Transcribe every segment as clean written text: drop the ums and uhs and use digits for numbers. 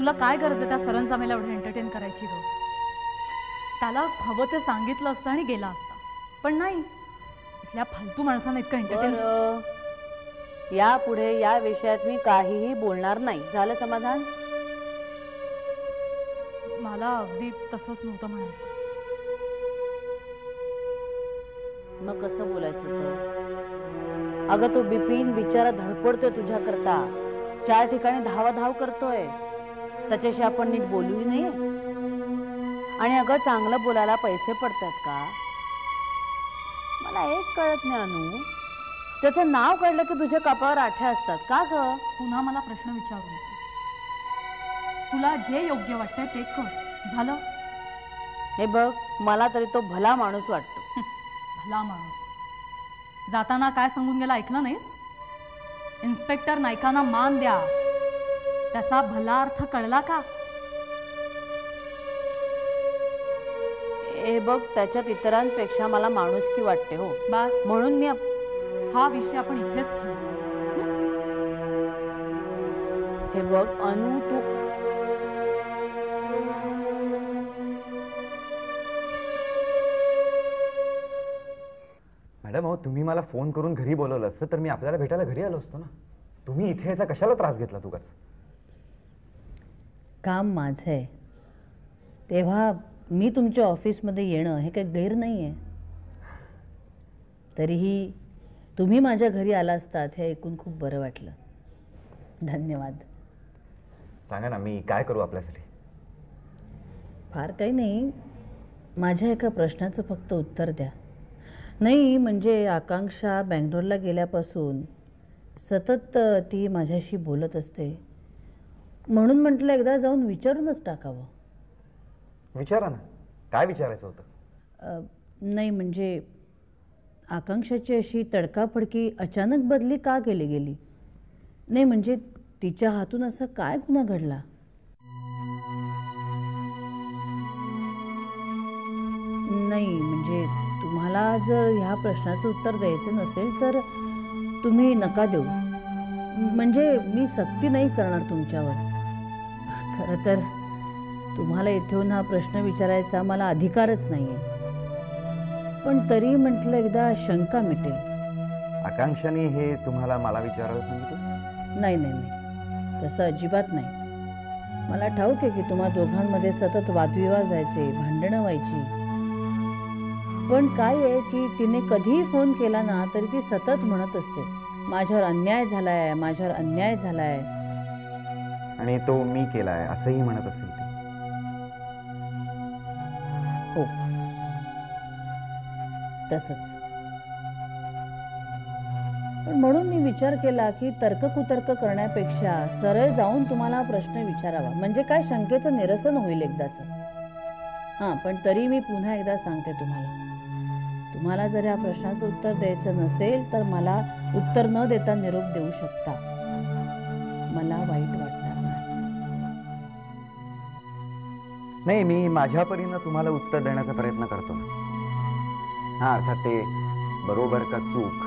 तुला काय गरज आहे त्या सरंजामेला एवढं एंटरटेन करायची ग? त्याला हवं ते सांगितलं असतं आणि गेला असता, पण नाही, इसल्या फालतू माणसांना इतकं एंटरटेन. यापुढे या विषयात मी काहीही बोलणार नाही. झालं समाधान? मला अगदी तसंच नव्हतं म्हणायचं. मग कसं बोलायचं होतं? अगं तो बिपिन बिचारा धडपडतोय तुझ्याकरता, 4 ठिकाणी धावाधाव करतोय, त्याच्याशी आपण नीट बोलूही नाही. आणि अगं चांगलं बोलायला पैसे पडतात का? मला एक कळत नाही अनु, त्याचं नाव कळलं की तुझ्या कपाळावर आठ्या असतात का ग? पुन्हा मला प्रश्न विचारू नकोस. तुला जे योग्य वाटतंय ते कर. झालं? हे बघ, मला तरी तो भला माणूस वाटतो. भला माणूस? जाताना काय सांगून गेला ऐकलं नाहीस? इन्स्पेक्टर नायकांना मान द्या. त्याचा भला अर्थ कळला का? हे बघ, त्याच्यात इतरांपेक्षा मला माणुसकी वाटते हो. बस, म्हणून मी हा विषय आपण इथेच थांबू. हे बघ अनु, तू मॅडम, अहो तुम्ही मला फोन करून घरी बोलवलं असतं तर मी आपल्याला भेटायला घरी आलो असतो ना. तुम्ही इथे याचा कशाला त्रास घेतला तुगाच? काम माझं आहे, तेव्हा मी तुमच्या ऑफिसमध्ये येणं हे काही गैर नाही आहे. तरीही तुम्ही माझ्या घरी आला असतात हे ऐकून खूप बरं वाटलं. धन्यवाद. सांगा ना, मी काय करू आपल्यासाठी? फार काही नाही, माझ्या एका प्रश्नाचं फक्त उत्तर द्या. नाही म्हणजे आकांक्षा बँगलोरला गेल्यापासून सतत ती माझ्याशी बोलत असते, म्हणून म्हटलं एकदा जाऊन विचारूनच टाकावं. विचारा ना, काय विचारायचं होतं? नाही म्हणजे आकांक्षाची अशी तडकाफडकी अचानक बदली का गेली? नाही म्हणजे तिच्या हातून असा काय गुन्हा घडला? नाही म्हणजे तुम्हाला जर ह्या प्रश्नाचं उत्तर द्यायचं नसेल तर तुम्ही नका देऊ. म्हणजे मी सक्ती नाही करणार तुमच्यावर. खरं तर तुम्हाला इथून हा प्रश्न विचारायचा मला अधिकारच नाहीये, पण तरी म्हटलं एकदा शंका मिटेल. आकांक्षाने हे तुम्हाला मला विचारायला सांगितलं? नाही नाही नाही, तसं अजिबात नाही. मला ठाऊक आहे की तुम्हा दोघांमध्ये सतत वादविवाद व्हायचे, भांडणं व्हायची. पण काय आहे की तिने कधीही फोन केला ना तरी ती सतत म्हणत असते, माझ्यावर अन्याय झालाय, माझ्यावर अन्याय झालाय. आणि तो मी केलाय असंही म्हणत असेल ती? हो, तसंच. पण म्हणून मी विचार केला की तर्ककुतर्क करण्यापेक्षा सरळ जाऊन तुम्हाला प्रश्न विचारावा, म्हणजे काय शंकेचं निरसन होईल एकदाचं. हां, पण तरी मी पुन्हा एकदा सांगते तुम्हाला जर या प्रश्नाचं उत्तर द्यायचं नसेल तर मला उत्तर न देता निरोप देऊ शकता. मला वाईट वाटणार नाही. मी माझ्या परीनं तुम्हाला उत्तर देण्याचा प्रयत्न करतो ना. हा, अर्थात ते बरोबर का चूक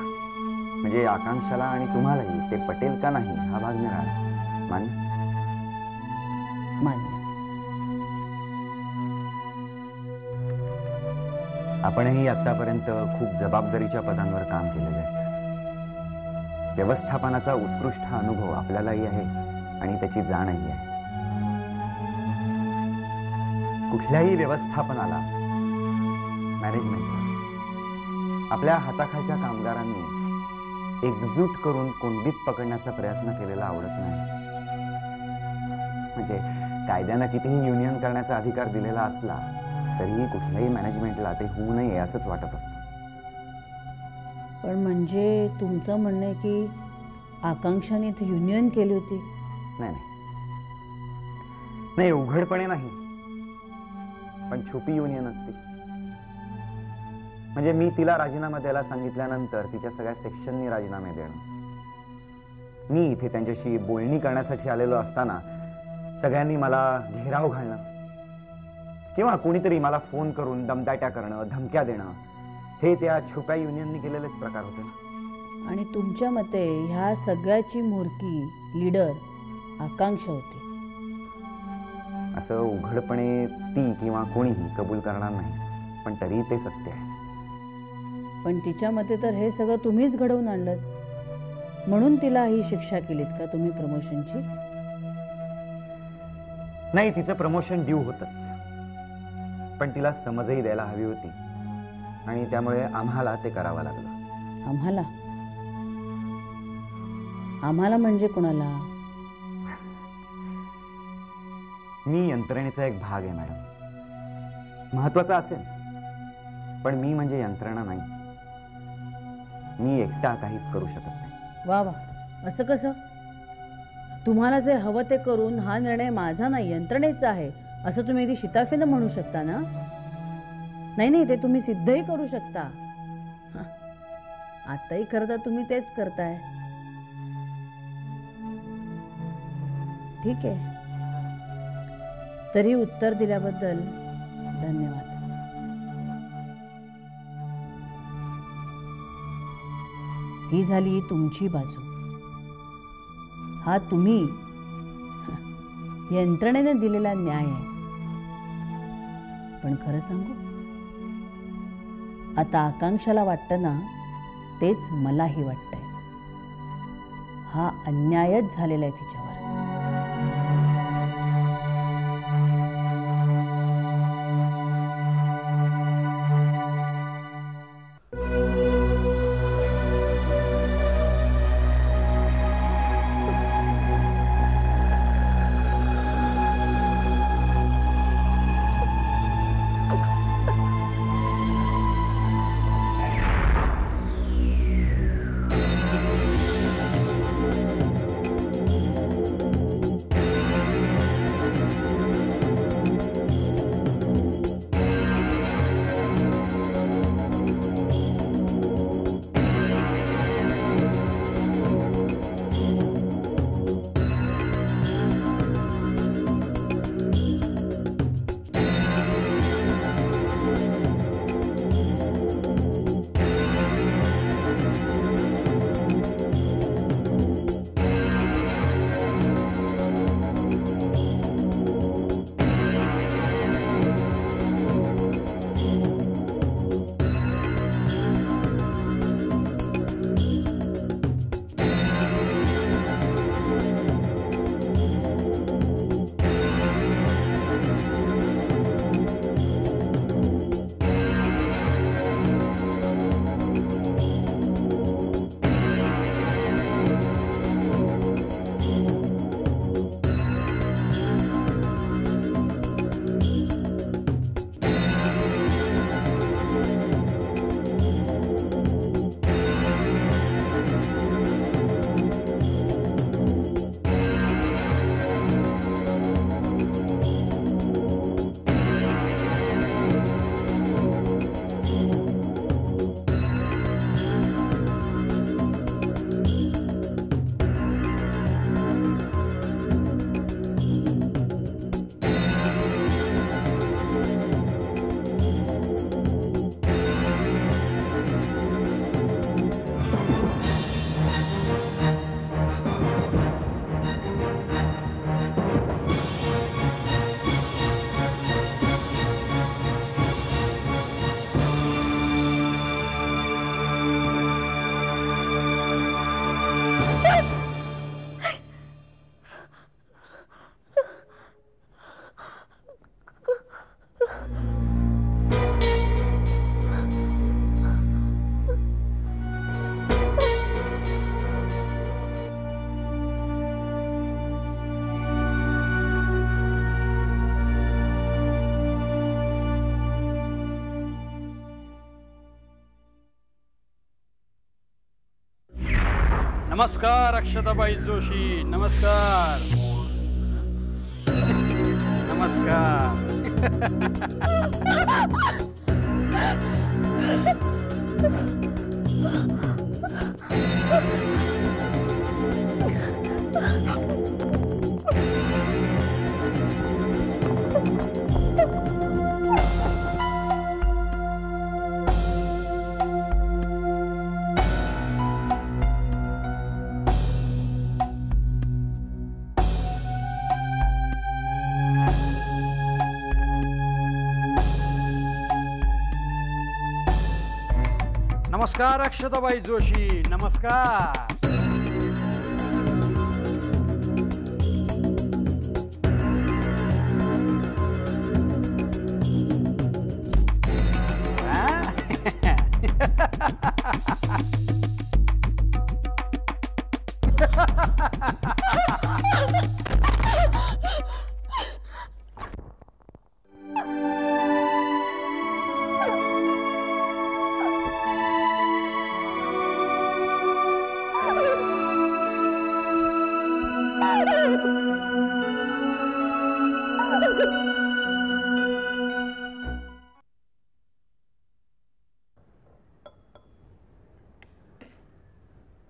म्हणजे आकांक्षाला आणि तुम्हालाही ते पटेल का नाही हा भाग निराळा. मान्य? मान्य. आपणही आतापर्यंत खूप जबाबदारीच्या पदांवर काम केलेलं आहे. व्यवस्थापनाचा उत्कृष्ट अनुभव आपल्यालाही आहे आणि त्याची जाणही आहे. कुठल्याही व्यवस्थापनाला, मॅनेजमेंटला आपल्या हाताखालच्या कामगारांनी एकजूट करून कोंडीत पकडण्याचा प्रयत्न केलेला आवडत नाही. म्हणजे कायद्यानं कितीही युनियन करण्याचा अधिकार दिलेला असला तरीही कुठल्याही मॅनेजमेंटला ते होऊ नये असंच वाटत असतं. पण म्हणजे तुमचं म्हणणं आहे की आकांक्षाने इथे युनियन केली होती? नाही, उघडपणे नाही, पण छुपी युनियन असते. म्हणजे मी तिला राजीनामा द्यायला सांगितल्यानंतर तिच्या सगळ्या सेक्शननी राजीनामे देणं, मी इथे त्यांच्याशी बोलणी करण्यासाठी आलेलो असताना सगळ्यांनी मला घेराव घालणं, किंवा कोणीतरी मला फोन करून दमदाट्या करणं, धमक्या देणं, हे त्या छुप्या युनियननी केलेलेच प्रकार होते ना. आणि तुमच्या मते ह्या सगळ्याची मूर्ती लीडर आकांक्षा होती? असं उघडपणे ती किंवा कोणीही कबूल करणार नाही, पण तरी ते सत्य आहे. पण तिच्या मते तर हे सगळं तुम्हीच घडवून आणलं, म्हणून तिला ही शिक्षा केलीत का तुम्ही प्रमोशनची? नाही, तिचं प्रमोशन ड्यू होतच, पण तिला समजही द्यायला हवी होती आणि त्यामुळे आम्हाला ते करावं लागलं. आम्हाला? आम्हाला म्हणजे कोणाला? मी यंत्रणेचा एक भाग आहे मॅडम, महत्वाचा असेल, पण मी म्हणजे यंत्रणा नाही. मी एकटा काहीच करू शकत नाही. वा वा, असं कसं? तुम्हाला जे हवं ते करून हा निर्णय माझा नाही, यंत्रणेचा आहे असं तुम्ही अगदी शिताफीनं म्हणू शकता ना? नाही नाही, ते तुम्ही सिद्धही करू शकता. आताही खरं तर तुम्ही तेच करताय. ठीक आहे, तरी उत्तर दिल्याबद्दल धन्यवाद. ही झाली तुमची बाजू. हा तुम्ही यंत्रणेने दिलेला न्याय आहे. पण खरं सांगू, आता आकांक्षाला वाटतं ना, तेच मलाही वाटतंय. हा अन्यायच झालेला आहे तिच्यावर. नमस्कार अक्षताबाई जोशी. नमस्कार. नमस्कार. नमस्कार अक्षताबाई जोशी, नमस्कार.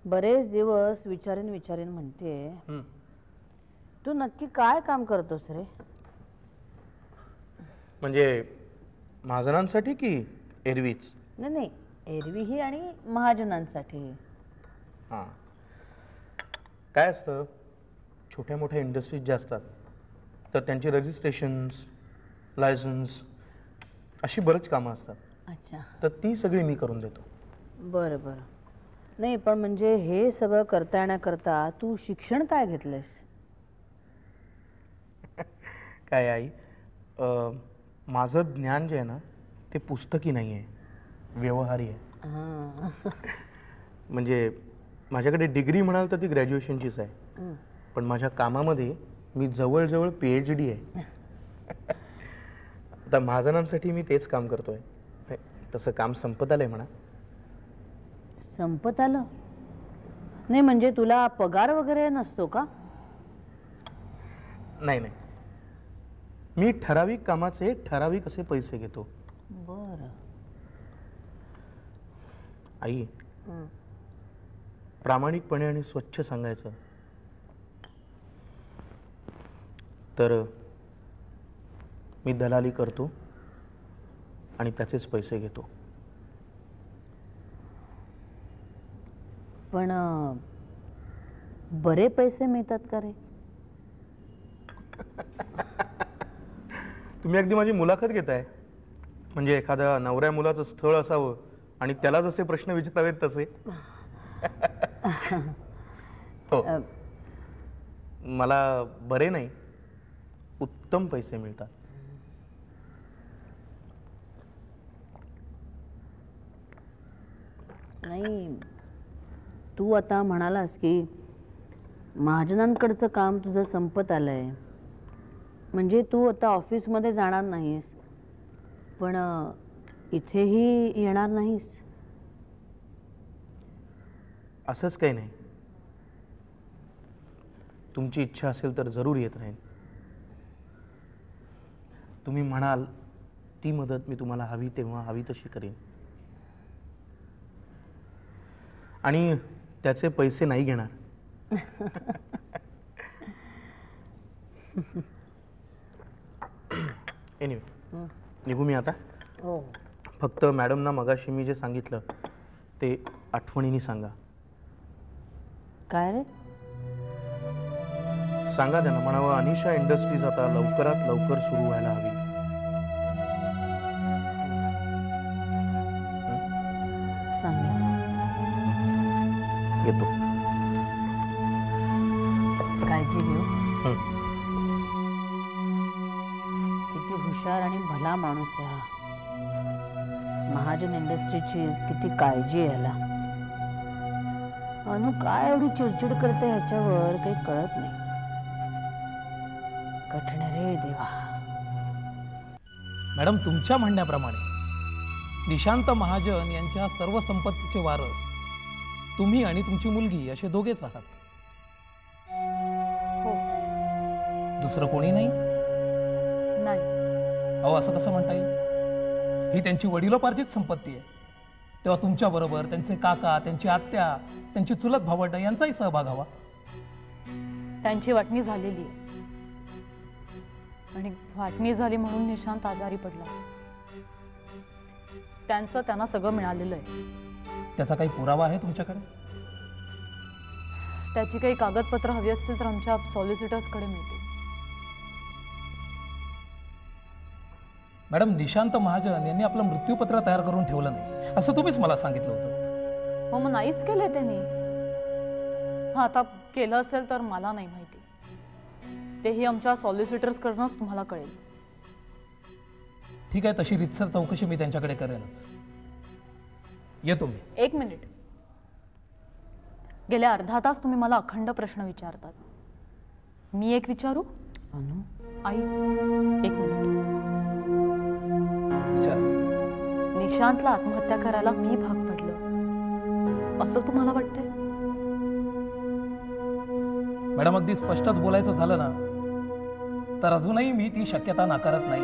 बरेच दिवस विचारेन म्हणते, तू नक्की काय काम करतोस रे? म्हणजे महाजनांसाठी की एरवीच? नाही, एरवीही आणि महाजनांसाठी. हां, काय असतं, छोट्या मोठ्या इंडस्ट्रीज ज्या असतात तर त्यांची रजिस्ट्रेशन्स, लायसन्स अशी बरीच कामं असतात. अच्छा, तर ती सगळी मी करून देतो. बरं. नाही, पण म्हणजे हे सगळं करता येण्याकरता तू शिक्षण काय घेतलंयस? काय आई, माझं ज्ञान जे आहे ना ते पुस्तकी नाही आहे, व्यवहारी आहे. म्हणजे माझ्याकडे डिग्री म्हणाल तर ती ग्रॅज्युएशनचीच आहे, पण माझ्या कामामध्ये मी जवळजवळ PhD आहे. आता महाजनांसाठी मी तेच काम करतोय. तसं काम संपत आलंय म्हणा. संपत आलं? नाही म्हणजे तुला पगार वगैरे नसतो का? नाही, मी ठराविक कामाचे ठराविक असे पैसे घेतो. बरं. आई, प्रामाणिकपणे आणि स्वच्छ सांगायचं तर मी दलाली करतो आणि त्याचेच पैसे घेतो. पण बरे पैसे मिळतात का रे? तुम्ही अगदी माझी मुलाखत घेताय. म्हणजे एखाद्या नवऱ्या मुलाचं स्थळ असावं आणि त्याला जसे प्रश्न विचारावेत तसे. हो, मला बरे नाही, उत्तम पैसे मिळतात. नाही, तू आता म्हणालास की महाजनांकडचं काम तुझं संपत आलंय, म्हणजे तू आता ऑफिसमध्ये जाणार नाहीस, पण इथेही येणार नाहीस? असंच काही नाही. तुमची इच्छा असेल तर जरूर येत राहीन. तुम्ही म्हणाल ती मदत मी तुम्हाला हवी तेव्हा हवी तशी करेन. आणि त्याचे पैसे नाही घेणार. एनिवे, निघू मी आता. हो. फक्त मॅडमना मगाशी मी जे सांगितलं ते आठवणीने सांगा. काय रे? सांगा त्यांना, म्हणावं अनिशा इंडस्ट्रीज आता लवकरात लवकर सुरू व्हायला हवी. सांगेन. येतो. काळजी घेऊ. किती हुशार आणि भला माणूस आहे हा. महाजन इंडस्ट्रीची किती काळजी आहे याला. अनु काय एवढी चिडचिड करते ह्याच्यावर काही कळत नाही. कठीण रे देवा. मॅडम, तुमच्या म्हणण्याप्रमाणे निशांत महाजन यांच्या सर्व संपत्तीचे वारस तुम्ही आणि तुमची मुलगी असे दोघेच आहात. हो. दुसरं कोणी नाही? नाही. अहो, असं कसं म्हणता येईल? ही त्यांची वडिलोपार्जित संपत्ती आहे. तेव्हा तुमच्या बरोबर त्यांचे काका, त्यांची आत्या, त्यांची चुलत भावंड यांचाही सहभाग हवा. त्यांची वाटणी झालेली आहे आणि वाटणी झाली म्हणून निशांत आजारी पडला. त्यांचं त्यांना सगळं मिळालेलं आहे. त्याचा काही पुरावा आहे तुमच्याकडे? त्याची काही कागदपत्र हवी असतील तर आमच्या सॉलिसिटर्सकडे मिळतील. मॅडम, निशांत महाजन यांनी आपलं मृत्यूपत्र तयार करून ठेवलं नाही असं तुम्हीच मला सांगितलं होतं. हो मग नाहीच केले त्यांनी. हा आता केलं असेल तर मला नाही माहिती. तेही आमच्या सॉलिसिटर्स कडूनच तुम्हाला कळेल. ठीक आहे, तशी रितसर चौकशी मी त्यांच्याकडे करेनच. येतो मी. एक मिनिट. गेले अर्धा तास तुम्ही मला अखंड प्रश्न विचारतात. मी एक विचारू? अनु, आई एक मिनिट. विचार. निशांतला आत्महत्या करायला मी भाग पडलो असं तुम्हाला वाटतंय? मॅडम, अगदी स्पष्टच बोलायचं झालं ना तर अजूनही मी ती शक्यता नाकारत नाही.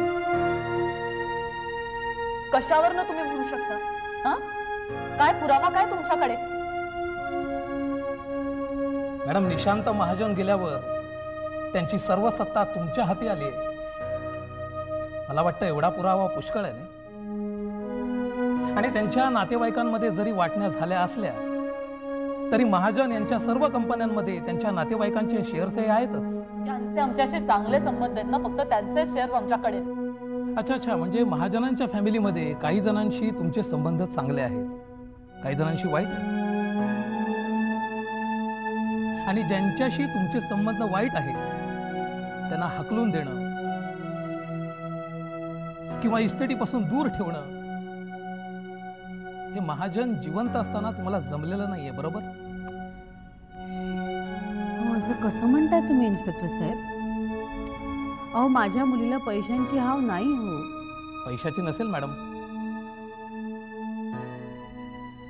कशावरनं तुम्ही म्हणू शकता? हा, काय पुरावा काय तुमच्याकडे? मॅडम, निशांत महाजन गेल्यावर त्यांची सर्व सत्ता तुमच्या हाती आली आहे. मला वाटतं एवढा पुरावा पुष्कळ आहे नाही. आणि त्यांच्या नातेवाईकांमध्ये जरी वाटण्या झाल्या असल्या तरी महाजन यांच्या सर्व कंपन्यांमध्ये त्यांच्या नातेवाईकांचे शेअर्स हे आहेतच. त्यांचे आमच्याशी चांगले संबंध आहेत ना, फक्त त्यांचे शेअर्स आमच्याकडे. अच्छा, म्हणजे महाजनांच्या फॅमिलीमध्ये काही जणांशी तुमचे संबंध चांगले आहेत, काही जणांशी वाईट आहेत. आणि ज्यांच्याशी तुमचे संबंध वाईट आहेत त्यांना हकलून देणं किंवा इस्टेटीपासून दूर ठेवणं हे महाजन जिवंत असताना तुम्हाला जमलेलं नाहीये, बरोबर? असं कसं म्हणताय तुम्ही इन्स्पेक्टर साहेब? अहो, माझ्या मुलीला पैशांची हाव नाही हो. पैशाची नसेल मॅडम,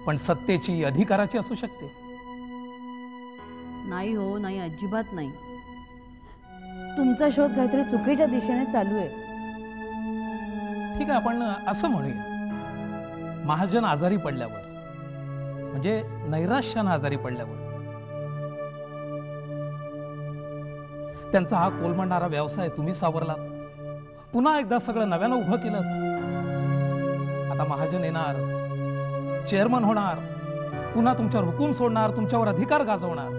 पण सत्तेची, अधिकाराची असू शकते. नाही हो, नाही, अजिबात नाही. तुमचा शोध काहीतरी चुकीच्या दिशेने चालू आहे. ठीक आहे, आपण असं म्हणूया, महाजन आजारी पडल्यावर, म्हणजे नैराश्यानं आजारी पडल्यावर, त्यांचा हा कोलमडणारा व्यवसाय तुम्ही सावरलात, पुन्हा एकदा सगळं नव्यानं उभं केलं. आता महाजन येणार, चेअरमन होणार, पुन्हा तुमच्यावर हुकूम सोडणार, तुमच्यावर अधिकार गाजवणार.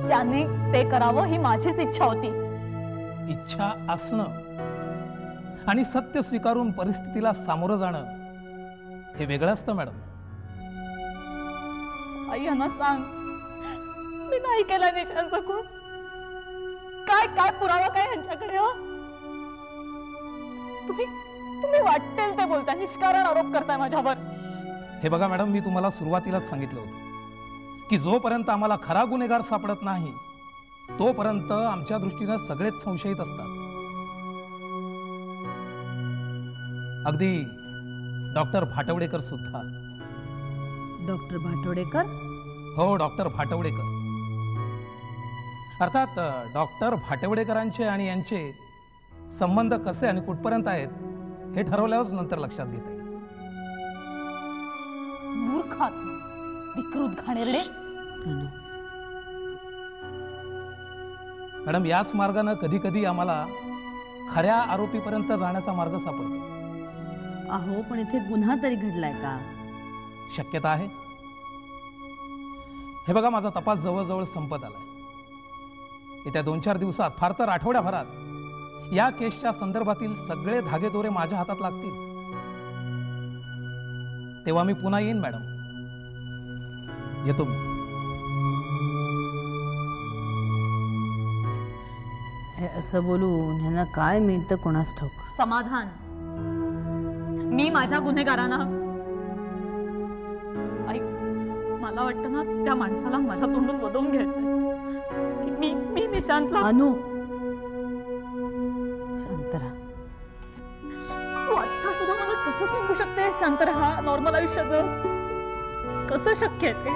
त्यांनी ते करावं ही माझीच इच्छा होती. इच्छा असणं आणि सत्य स्वीकारून परिस्थितीला सामोरं जाणं हे वेगळं असतं मॅडम. आई यांना सांग, मी नाही केला निशांचा खून. काय काय पुरावा काय यांच्याकडे? हो, तुम्ही वाटेल ते बोलताय, निष्कारण आरोप करताय माझ्यावर. हे बघा मॅडम, मी तुम्हाला सुरुवातीलाच सांगितलं होतं की जोपर्यंत आम्हाला खरा गुन्हेगार सापडत नाही तोपर्यंत आमच्या दृष्टीनं सगळेच संशयित असतात. अगदी डॉक्टर भाटवडेकर सुद्धा. डॉक्टर भाटवडेकर? हो, डॉक्टर भाटवडेकर. अर्थात डॉक्टर भाटवडेकरांचे आणि यांचे संबंध कसे आणि कुठपर्यंत आहेत हे ठरवल्यावर नंतर लक्षात घेता येईल. मूर्खात, विकृत घाणेरडे. मॅडम, याच मार्गाने कधी कधी आम्हाला खऱ्या आरोपीपर्यंत जाण्याचा मार्ग सापडतो. अहो, पण इथे गुन्हा तरी घडलाय का? शक्यता आहे. हे बघा, माझा तपास जवळजवळ संपत आलाय. येत्या 2-4 दिवसात, फार तर आठवड्याभरात या केसच्या संदर्भातील सगळे धागेदोरे माझ्या हातात लागतील. तेव्हा मी पुन्हा येईन मॅडम. येतो मी. हे असं बोलून ह्यांना काय मिळतं कोणास ठाऊक. समाधान. मी माझ्या गुन्हेगारांना, आई मला वाटतं ना त्या माणसाला माझ्या तोंडून वदवून घ्यायचंय की मी निशांतला. अनु, शांत राहा. तू आता सुद्धा मला कसं सांगू शकते शांत राहा, नॉर्मल आयुष्य जग? कसं शक्य आहे ते?